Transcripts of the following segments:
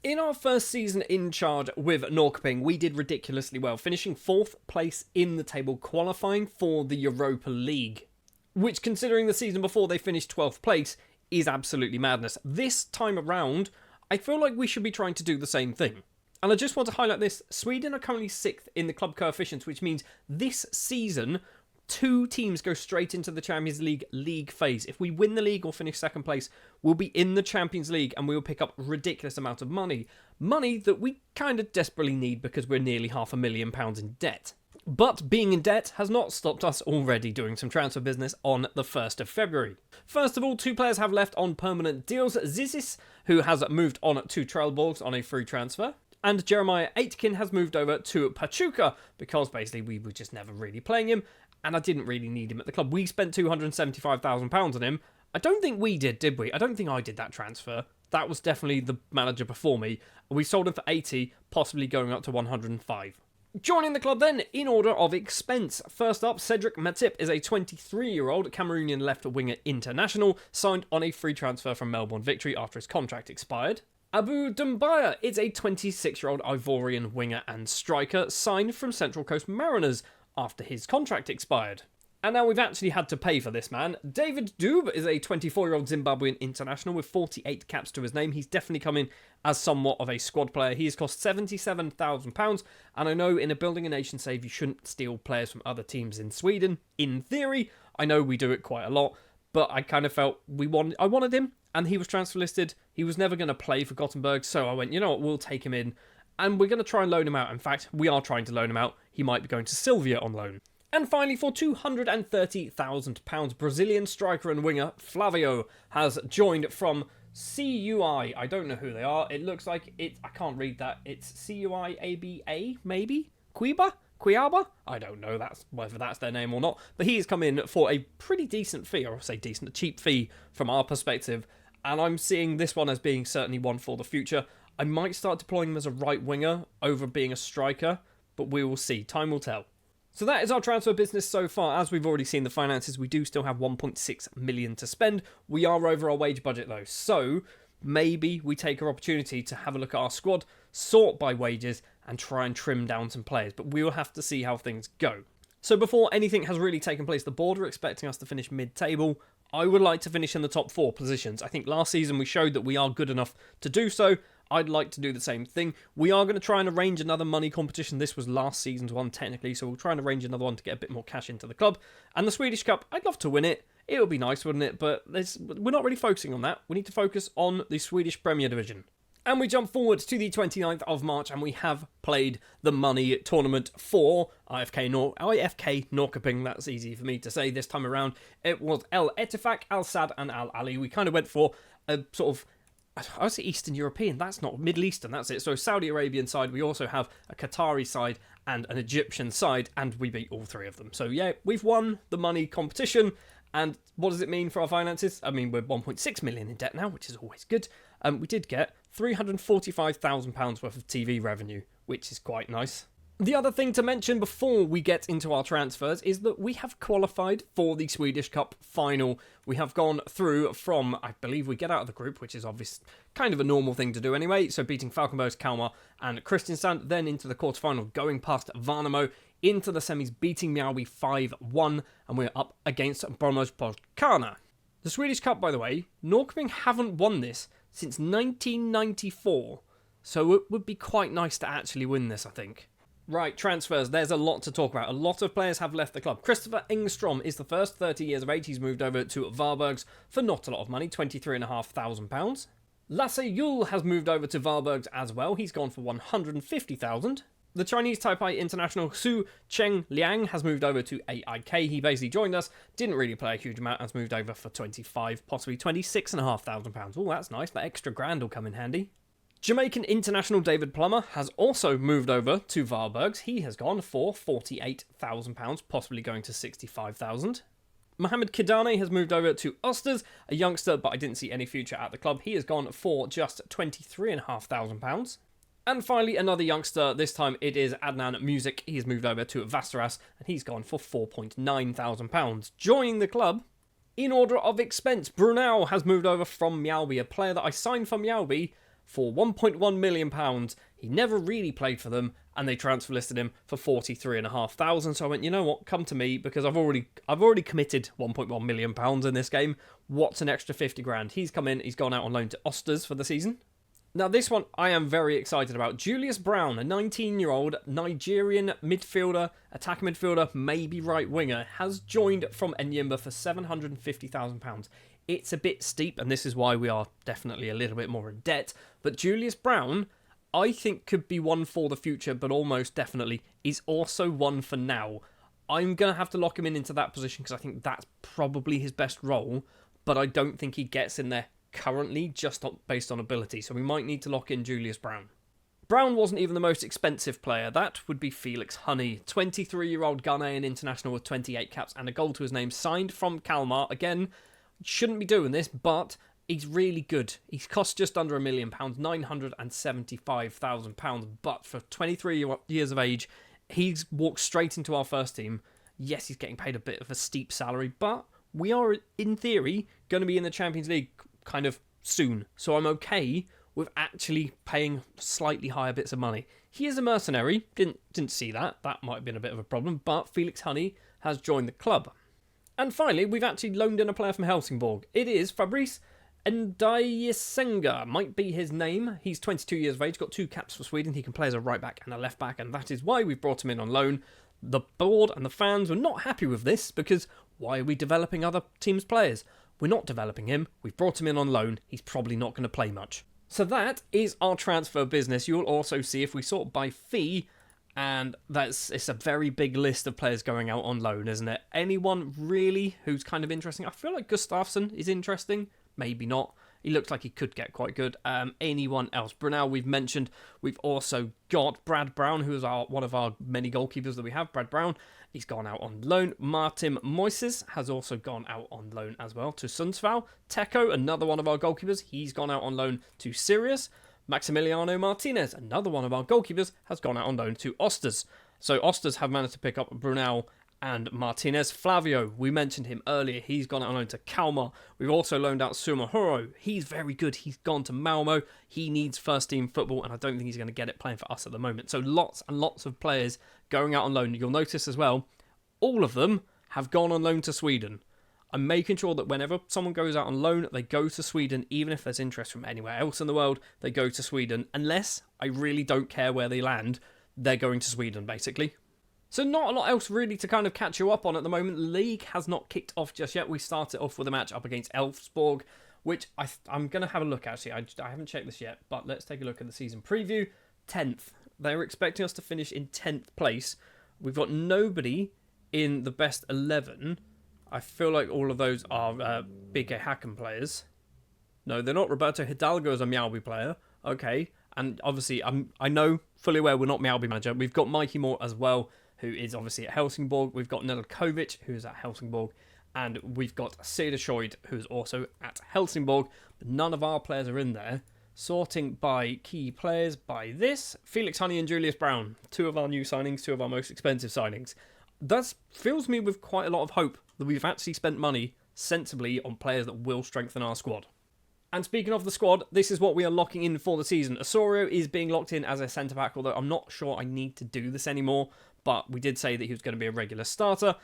In our first season in charge with Norrköping, we did ridiculously well, finishing 4th place in the table, qualifying for the Europa League, which, considering the season before they finished 12th place, is absolutely madness. This time around, I feel like we should be trying to do the same thing. And I just want to highlight this. Sweden are currently 6th in the club coefficients, which means this season, 2 teams go straight into the Champions League phase. If we win the league or finish 2nd place, we'll be in the Champions League and we will pick up a ridiculous amount of money. Money that we kind of desperately need because we're nearly £500,000 in debt. But being in debt has not stopped us already doing some transfer business on the 1st of February. First of all, 2 players have left on permanent deals. Zizis, who has moved on to Trelleborg on a free transfer. And Jeremiah Aitken has moved over to Pachuca because basically we were just never really playing him and I didn't really need him at the club. We spent £275,000 on him. I don't think we did we? I don't think I did that transfer. That was definitely the manager before me. We sold him for 80, possibly going up to 105. Joining the club then, in order of expense. First up, Cedric Matip is a 23-year-old Cameroonian left winger international, signed on a free transfer from Melbourne Victory after his contract expired. Abu Dumbaya is a 26-year-old Ivorian winger and striker, signed from Central Coast Mariners after his contract expired. And now we've actually had to pay for this man. David Dube is a 24-year-old Zimbabwean international with 48 caps to his name. He's definitely come in as somewhat of a squad player. He has cost £77,000. And I know in a Building a Nation save, you shouldn't steal players from other teams in Sweden. In theory, I know we do it quite a lot. But I kind of felt I wanted him. And he was transfer listed. He was never going to play for Gothenburg. So I went, you know what, we'll take him in. And we're going to try and loan him out. In fact, we are trying to loan him out. He might be going to Sylvia on loan. And finally, for £230,000, Brazilian striker and winger Flavio has joined from CUI. I don't know who they are. It looks like I can't read that. It's CUIABA, maybe? Cuiaba? I don't know whether that's their name or not. But he has come in for a pretty decent fee, or I say decent, a cheap fee from our perspective. And I'm seeing this one as being certainly one for the future. I might start deploying him as a right winger over being a striker, but we will see. Time will tell. So that is our transfer business so far. As we've already seen the finances, we do still have 1.6 million to spend. We are over our wage budget though, so maybe we take our opportunity to have a look at our squad, sort by wages, and try and trim down some players. But we will have to see how things go. So before anything has really taken place, the board are expecting us to finish mid-table. I would like to finish in the top 4 positions. I think last season we showed that we are good enough to do so. I'd like to do the same thing. We are going to try and arrange another money competition. This was last season's one technically, so we'll try and arrange another one to get a bit more cash into the club. And the Swedish Cup, I'd love to win it. It would be nice, wouldn't it? But we're not really focusing on that. We need to focus on the Swedish Premier Division. And we jump forward to the 29th of March and we have played the money tournament for IFK Norrköping. That's easy for me to say this time around. It was El Ettifaq, Al Sad and Al Ali. We kind of went for a sort of, I would say Eastern European. That's not Middle Eastern, that's it. So Saudi Arabian side. We also have a Qatari side and an Egyptian side. And we beat all 3 of them. So yeah, we've won the money competition. And what does it mean for our finances? I mean, we're 1.6 million in debt now, which is always good. We did get £345,000 worth of TV revenue, which is quite nice. The other thing to mention before we get into our transfers is that we have qualified for the Swedish Cup final. We have gone through from, I believe we get out of the group, which is obviously kind of a normal thing to do anyway. So beating Falkenbergs, Kalmar and Kristiansand, then into the quarterfinal, going past Värnamo, into the semis, beating Mjällby 5-1, and we're up against Brommers-Podkarna. The Swedish Cup, by the way, Norrköping haven't won this since 1994, so it would be quite nice to actually win this, I think. Right, transfers. There's a lot to talk about. A lot of players have left the club. Christopher Engstrom is the first, 30 years of age. He's moved over to Varbergs for not a lot of money, £23,500. Lasse Yule has moved over to Varbergs as well. He's gone for £150,000. The Chinese Taipei international Su Cheng Liang has moved over to AIK. He basically joined us, didn't really play a huge amount, has moved over for possibly £26,500. Oh, that's nice. That extra grand will come in handy. Jamaican international David Plummer has also moved over to Varbergs. He has gone for £48,000, possibly going to £65,000. Mohamed Kidane has moved over to Osters, a youngster, but I didn't see any future at the club. He has gone for just £23,500. And finally, another youngster. This time it is Adnan Music. He's moved over to Västerås, and he's gone for £4,900. Joining the club, in order of expense, Brunel has moved over from Mjällby, a player that I signed for Mjällby for £1.1 million. He never really played for them, and they transfer listed him for 43,500. So I went, you know what, come to me, because I've already committed £1.1 million in this game. What's an extra 50 grand? He's come in, he's gone out on loan to Osters for the season. Now this one I am very excited about. Julius Brown, a 19-year-old Nigerian midfielder, attacking midfielder, maybe right winger, has joined from Enyimba for £750,000. It's a bit steep, and this is why we are definitely a little bit more in debt. But Julius Brown, I think, could be one for the future, but almost definitely is also one for now. I'm going to have to lock him into that position because I think that's probably his best role, but I don't think he gets in there currently, just based on ability. So we might need to lock in Julius Brown. Brown wasn't even the most expensive player. That would be Felix Honey, 23-year-old Ghanaian international with 28 caps and a goal to his name, signed from Kalmar. Again, shouldn't be doing this, but he's really good. He's cost just under £1 million, £975,000. But for 23 years of age, he's walked straight into our first team. Yes, he's getting paid a bit of a steep salary, but we are, in theory, going to be in the Champions League kind of soon. So I'm okay with actually paying slightly higher bits of money. He is a mercenary. Didn't see that. That might have been a bit of a problem. But Felix Honey has joined the club. And finally, we've actually loaned in a player from Helsingborg. It is Fabrice Ndayisenga, might be his name. He's 22 years of age, got 2 caps for Sweden. He can play as a right back and a left back, and that is why we've brought him in on loan. The board and the fans were not happy with this, because why are we developing other teams' players? We're not developing him. We've brought him in on loan. He's probably not going to play much. So that is our transfer business. You'll also see if we sort by fee, and it's a very big list of players going out on loan, isn't it? Anyone really who's kind of interesting? I feel like Gustafsson is interesting. Maybe not. He looks like he could get quite good. Anyone else? Brunel, we've mentioned. We've also got Brad Brown, who is one of our many goalkeepers that we have. Brad Brown, he's gone out on loan. Martin Moises has also gone out on loan as well to Sundsvall. Teko, another one of our goalkeepers, he's gone out on loan to Sirius. Maximiliano Martinez, another one of our goalkeepers, has gone out on loan to Osters. So Osters have managed to pick up Brunel and Martinez. Flavio, we mentioned him earlier. He's gone out on loan to Kalmar. We've also loaned out Sumahuro. He's very good. He's gone to Malmo. He needs first-team football, and I don't think he's going to get it playing for us at the moment. So lots and lots of players going out on loan. You'll notice as well, all of them have gone on loan to Sweden. I'm making sure that whenever someone goes out on loan, they go to Sweden. Even if there's interest from anywhere else in the world, they go to Sweden. Unless I really don't care where they land, they're going to Sweden, basically. So not a lot else really to kind of catch you up on at the moment. The league has not kicked off just yet. We started off with a match up against Elfsborg, which I'm going to have a look, actually. I haven't checked this yet, but let's take a look at the season preview. 10th. They're expecting us to finish in 10th place. We've got nobody in the best 11. I feel like all of those are Big Hacken players. No, they're not. Roberto Hidalgo is a Mjällby player. Okay. And obviously, I know fully aware we're not Mjällby manager. We've got Mikey Moore as well, who is obviously at Helsingborg. We've got Nedeljkovic, who's at Helsingborg. And we've got Cederschiöld, who's also at Helsingborg. But none of our players are in there. Sorting by key players by this. Felix Honey and Julius Brown. 2 of our new signings, 2 of our most expensive signings. That fills me with quite a lot of hope that we've actually spent money sensibly on players that will strengthen our squad. And speaking of the squad, this is what we are locking in for the season. Osorio is being locked in as a centre-back, although I'm not sure I need to do this anymore. But we did say that he was going to be a regular starter.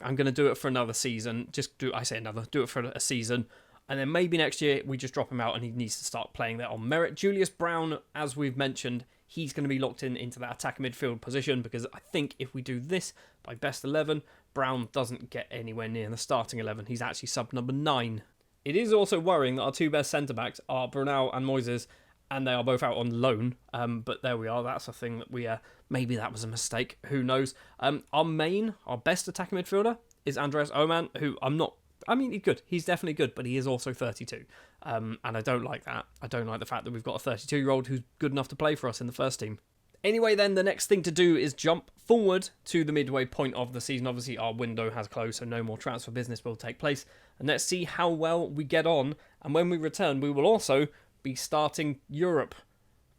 I'm going to do it for another season. Do it for a season. And then maybe next year we just drop him out and he needs to start playing there on merit. Julius Brown, as we've mentioned, he's going to be locked in into that attack midfield position, because I think if we do this by best 11, Brown doesn't get anywhere near the starting 11. He's actually sub number 9. It is also worrying that our 2 best centre-backs are Brunel and Moises, and they are both out on loan. But there we are. That's a thing that we... maybe that was a mistake. Who knows? Our best attacking midfielder is Andreas Oman, who he's good. He's definitely good, but he is also 32. And I don't like that. I don't like the fact that we've got a 32-year-old who's good enough to play for us in the first team. Anyway, then, the next thing to do is jump forward to the midway point of the season. Obviously, our window has closed, so no more transfer business will take place. And let's see how well we get on. And when we return, we will also be starting Europe.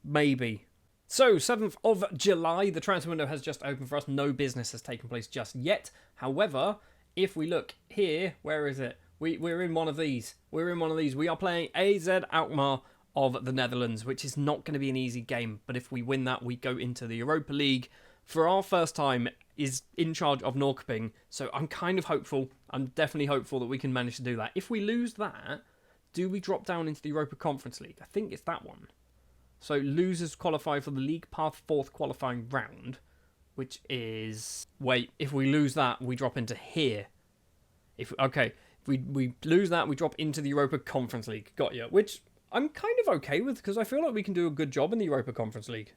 Maybe. So, 7th of July, the transfer window has just opened for us. No business has taken place just yet. However, if we look here, where is it? We're in one of these. We are playing AZ Alkmaar of the Netherlands, which is not going to be an easy game. But if we win that, we go into the Europa League. For our first time, is in charge of Norrköping, so I'm kind of hopeful. I'm definitely hopeful that we can manage to do that. If we lose that, do we drop down into the Europa Conference League? I think it's that one. So losers qualify for the League Path 4th qualifying round, which is... Wait, if we lose that, we drop into here. If we lose that, we drop into the Europa Conference League. Got you. Which I'm kind of okay with, because I feel like we can do a good job in the Europa Conference League.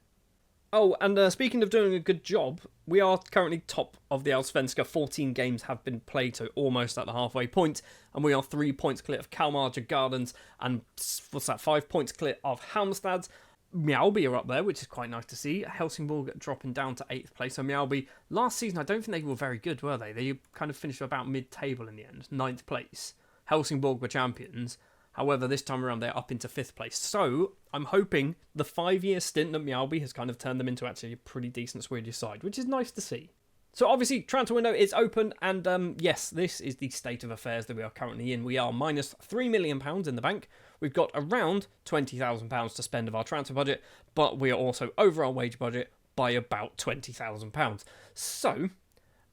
Oh, and speaking of doing a good job, we are currently top of the Allsvenska. 14 games have been played, so almost at the halfway point. And we are 3 points clear of Kalmar Gardens, and 5 points clear of Halmstad. Mjällby are up there, which is quite nice to see. Helsingborg dropping down to 8th place. So Mjällby, last season, I don't think they were very good, were they? They kind of finished about mid-table in the end, 9th place. Helsingborg were champions. However, this time around, they're up into 5th place. So, I'm hoping the 5-year stint at Mjällby has kind of turned them into actually a pretty decent Swedish side, which is nice to see. So, obviously, transfer window is open, and yes, this is the state of affairs that we are currently in. We are minus £3 million in the bank. We've got around £20,000 to spend of our transfer budget, but we are also over our wage budget by about £20,000. So,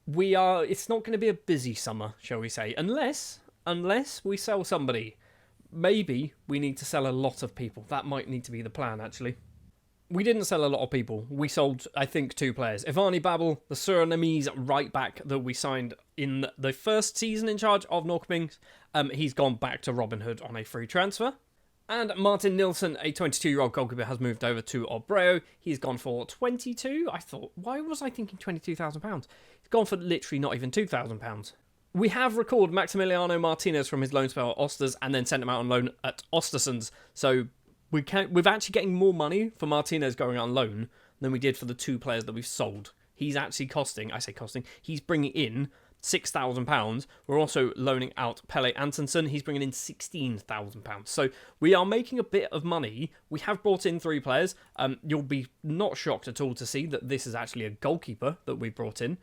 it's not going to be a busy summer, shall we say, unless we sell somebody. Maybe we need to sell a lot of people. That might need to be the plan, actually. We didn't sell a lot of people. We sold, I think, 2 players. Ivani Babel, the Surinamese right-back that we signed in the first season in charge of Norrköping. He's gone back to Robin Hood on a free transfer. And Martin Nilsson, a 22-year-old goalkeeper, has moved over to Obreo. He's gone for 22. I thought, why was I thinking £22,000? He's gone for literally not even £2,000. We have recalled Maximiliano Martinez from his loan spell at Osters and then sent him out on loan at Östersunds. So we're actually getting more money for Martinez going on loan than we did for the 2 players that we've sold. He's actually he's bringing in £6,000. We're also loaning out Pelle Antonsson. He's bringing in £16,000. So we are making a bit of money. We have brought in 3 players. You'll be not shocked at all to see that this is actually a goalkeeper that we brought in.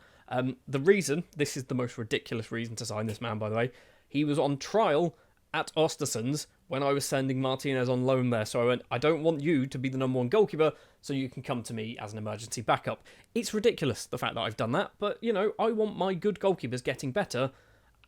This is the most ridiculous reason to sign this man, by the way. He was on trial at Östersunds when I was sending Martinez on loan there. So I went, I don't want you to be the number 1 goalkeeper, so you can come to me as an emergency backup. It's ridiculous, the fact that I've done that, but, I want my good goalkeepers getting better,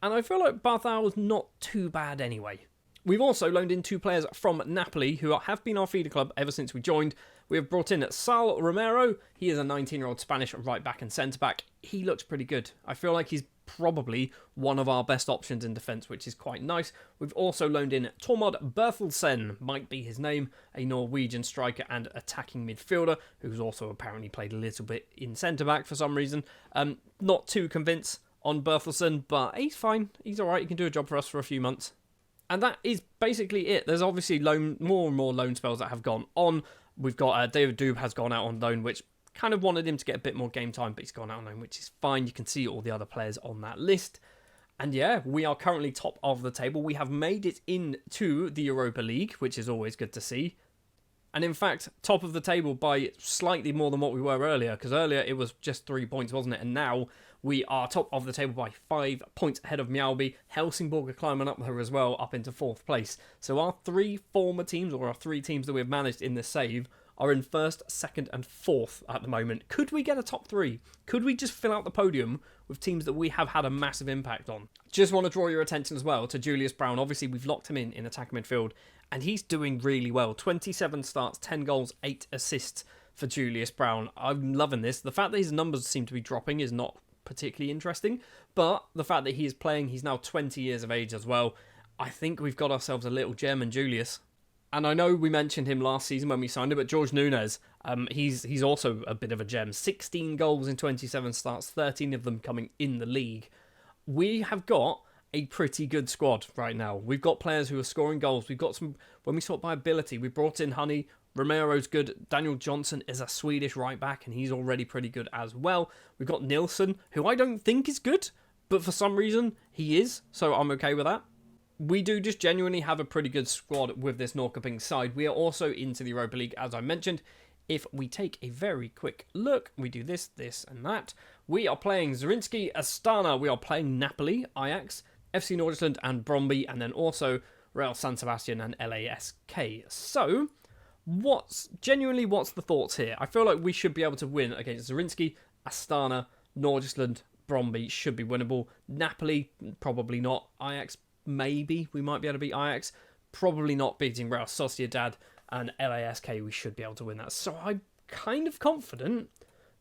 and I feel like Barthau was not too bad anyway. We've also loaned in 2 players from Napoli, who have been our feeder club ever since we joined. We have brought in Sal Romero. He is a 19-year-old Spanish right-back and centre-back. He looks pretty good. I feel like he's probably one of our best options in defence, which is quite nice. We've also loaned in Tormod Bertelsen, might be his name, a Norwegian striker and attacking midfielder, who's also apparently played a little bit in centre-back for some reason. Not too convinced on Bertelsen, but he's fine. He's alright. He can do a job for us for a few months. And that is basically it. There's obviously more and more loan spells that have gone on. We've got David Doob has gone out on loan, which kind of wanted him to get a bit more game time, but he's gone out on loan, which is fine. You can see all the other players on that list. And yeah, we are currently top of the table. We have made it into the Europa League, which is always good to see. And in fact, top of the table by slightly more than what we were earlier, because earlier it was just 3 points, wasn't it? And now we are top of the table by 5 points ahead of Mjällby. Helsingborg are climbing up there as well, up into 4th place. So our 3 former teams, or our 3 teams that we've managed in this save, are in 1st, 2nd and 4th at the moment. Could we get a top 3? Could we just fill out the podium with teams that we have had a massive impact on? Just want to draw your attention as well to Julius Brown. Obviously, we've locked him in attack midfield, and he's doing really well. 27 starts, 10 goals, 8 assists for Julius Brown. I'm loving this. The fact that his numbers seem to be dropping is not particularly interesting, but the fact that he is playing, he's now 20 years of age as well. I think we've got ourselves a little gem in Julius. And I know we mentioned him last season when we signed him, but George Nunes, he's also a bit of a gem. 16 goals in 27 starts, 13 of them coming in the league. We have got a pretty good squad right now. We've got players who are scoring goals. We've got some, when we sort by ability, we brought in Honey. Romero's good. Daniel Johnson is a Swedish right back, and he's already pretty good as well. We've got Nilsson, who I don't think is good, but for some reason he is, so I'm okay with that. We do just genuinely have a pretty good squad with this Norrköping side. We are also into the Europa League, as I mentioned. If we take a very quick look, we do this, this, and that. We are playing Zrinski Astana. We are playing Napoli, Ajax, FC Nordjylland, and Bromby. And then also, Real San Sebastian and LASK. So, what's the thoughts here? I feel like we should be able to win against Zrinski, Astana, Nordsjælland, Brøndby should be winnable. Napoli, probably not. Ajax, maybe. We might be able to beat Ajax. Probably not beating Real Sociedad and LASK. We should be able to win that. So I'm kind of confident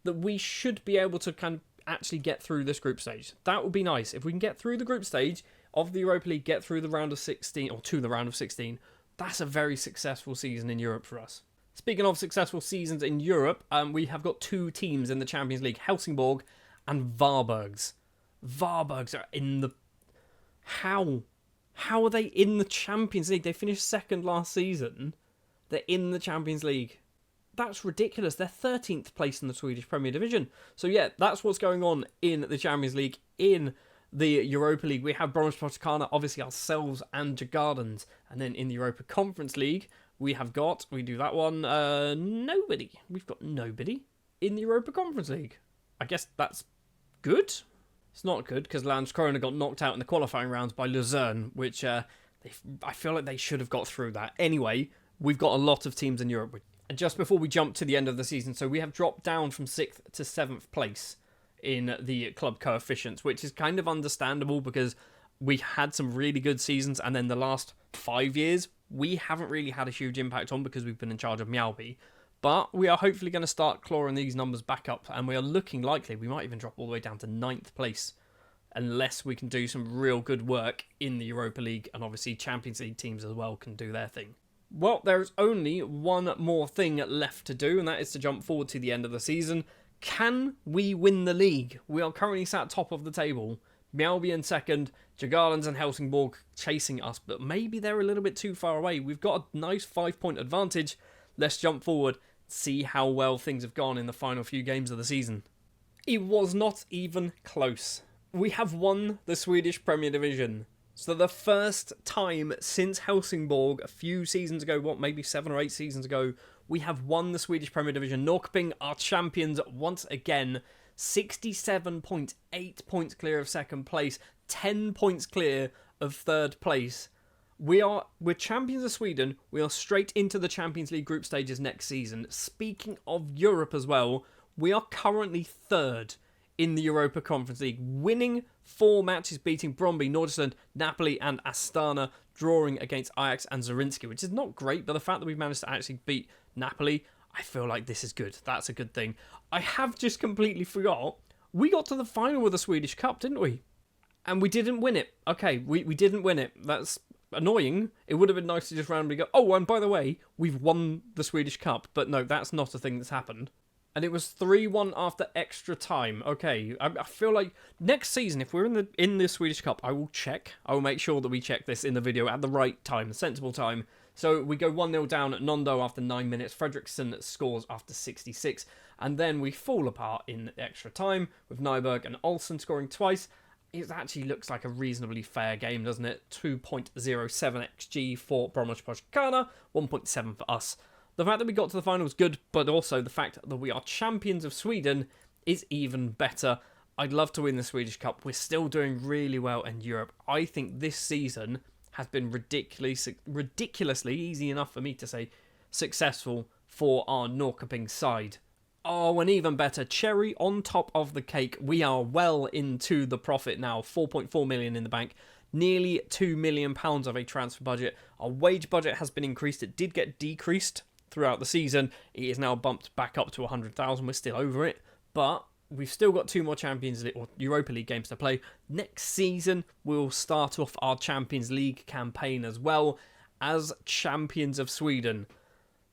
that we should be able to kind of actually get through this group stage. That would be nice. If we can get through the group stage of the Europa League, get through the round of 16, or to the round of 16, that's a very successful season in Europe for us. Speaking of successful seasons in Europe, we have got two teams in the Champions League, Helsingborg and Varbergs. Varbergs are in the... How are they in the Champions League? They finished second last season. They're in the Champions League. That's ridiculous. They're 13th place in the Swedish Premier Division. So yeah, that's what's going on in the Champions League. In the Europa League, we have Brøndby, obviously ourselves and Djurgårdens. And then in the Europa Conference League, we do that one, nobody. We've got nobody in the Europa Conference League. I guess that's good. It's not good because Landskrona got knocked out in the qualifying rounds by Luzern, which I feel like they should have got through that. Anyway, we've got a lot of teams in Europe. And just before we jump to the end of the season, so we have dropped down from 6th to 7th place in the club coefficients, which is kind of understandable because we had some really good seasons, and then the last 5 years, we haven't really had a huge impact on because we've been in charge of Mjällby. But we are hopefully going to start clawing these numbers back up, and we are looking likely we might even drop all the way down to 9th place unless we can do some real good work in the Europa League, and obviously Champions League teams as well can do their thing. Well, there's only one more thing left to do, and that is to jump forward to the end of the season. Can we win the league? We are currently sat top of the table. Mjällby in second, Djurgårdens and Helsingborg chasing us, but maybe they're a little bit too far away. We've got a nice 5-point advantage. Let's jump forward, see how well things have gone in the final few games of the season. It was not even close. We have won the Swedish Premier Division. So the first time since Helsingborg a few seasons ago, maybe 7 or 8 seasons ago, we have won the Swedish Premier Division. Norrköping are champions once again. 67.8 points clear of second place, 10 points clear of third place. We're champions of Sweden. We are straight into the Champions League group stages next season. Speaking of Europe as well, we are currently third in the Europa Conference League, winning 4 matches, beating Brøndby, Nordsjælland, Napoli and Astana, drawing against Ajax and Zrinski, which is not great, but the fact that we've managed to actually beat Napoli, I feel like this is good. That's a good thing. I have just completely forgot, we got to the final of the Swedish Cup, didn't we? And we didn't win it. Okay, we didn't win it. That's annoying. It would have been nice to just randomly go, oh, and by the way, we've won the Swedish Cup. But no, that's not a thing that's happened. And it was 3-1 after extra time. Okay, I feel like next season, if we're in the Swedish Cup, I will check. I will make sure that we check this in the video at the right time, the sensible time. So we go 1-0 down at Nondo after 9 minutes. Fredriksson scores after 66. And then we fall apart in extra time with Nyberg and Olsen scoring twice. It actually looks like a reasonably fair game, doesn't it? 2.07 XG for Brøndby, 1.7 for us. The fact that we got to the final is good, but also the fact that we are champions of Sweden is even better. I'd love to win the Swedish Cup. We're still doing really well in Europe. I think this season has been ridiculously, easy enough for me to say, successful for our Norrköping side. Oh, and even better, cherry on top of the cake. We are well into the profit now. 4.4 million in the bank. Nearly £2 million of a transfer budget. Our wage budget has been increased. It did get decreased throughout the season. It is now bumped back up to 100,000. We're still over it, but we've still got 2 more Champions League or Europa League games to play. Next season, we'll start off our Champions League campaign as well as champions of Sweden.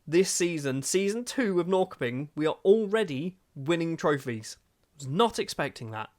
This season, season 2 of Norrköping, we are already winning trophies. I was not expecting that.